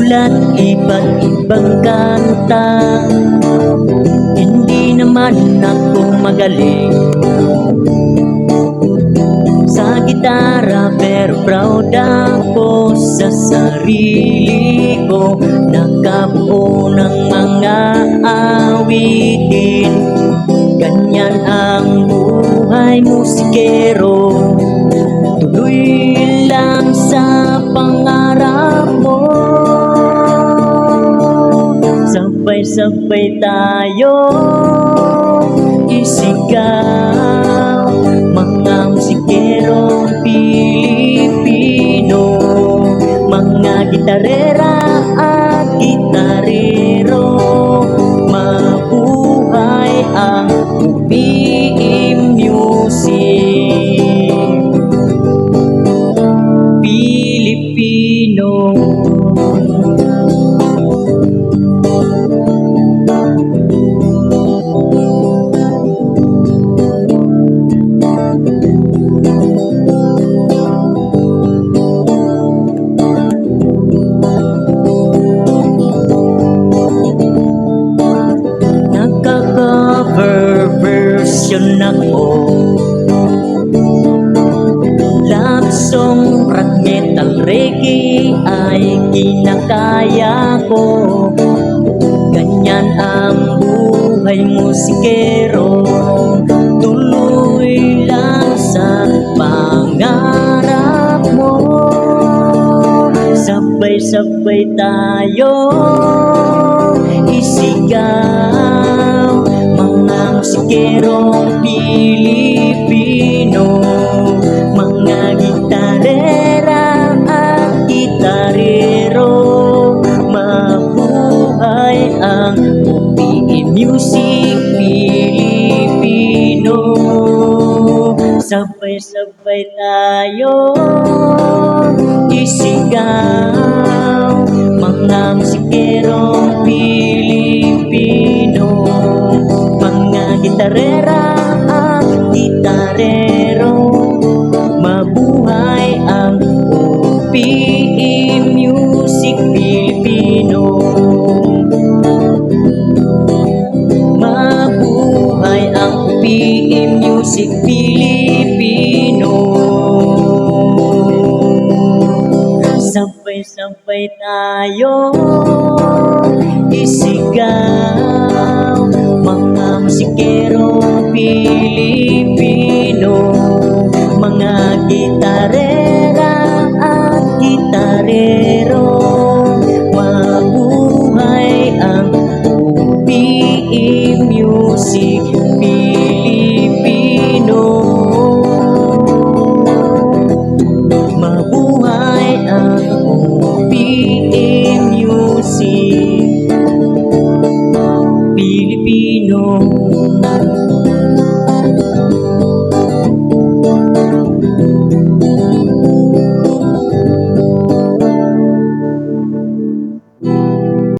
sinulat iba't ibang kanta. Hindi naman ako magaling sa gitara, pero proud ako sa sarili ko. Nakabuo ng mga awitin. Ganyan ang buhay musikero. Tuloy lang sa pangarap mo. Sabay-sabay tayo isigaw, mga musikerong Pilipino, mga gitarera at gitarero. Mabuhay ang UPM Music Pilipino. Nagka-cover version ako, love song, rock, metal, reggae ay kinakaya ko. Ganyan ang buhay musikero. Tuloy lang sa pangarap mo. Sabay-sabay tayo isigaw, mga musikerong Pilipino, mga gitarera at gitarero. Mabuhay ang UPM Music Pilipino. Sabay-sabay tayo isigaw, mga musikerong Pilipino, mga gitarera at gitarero. Mabuhay ang UPM Music Pilipino. Mabuhay ang UPM Music Pilipino. Sabay-sabay tayo isigaw, mga musikerong Pilipino, mga gitarera at gitarero. Mabuhay ang UPM Music Pilipino. Mabuhay ang UPM Music Pilipino.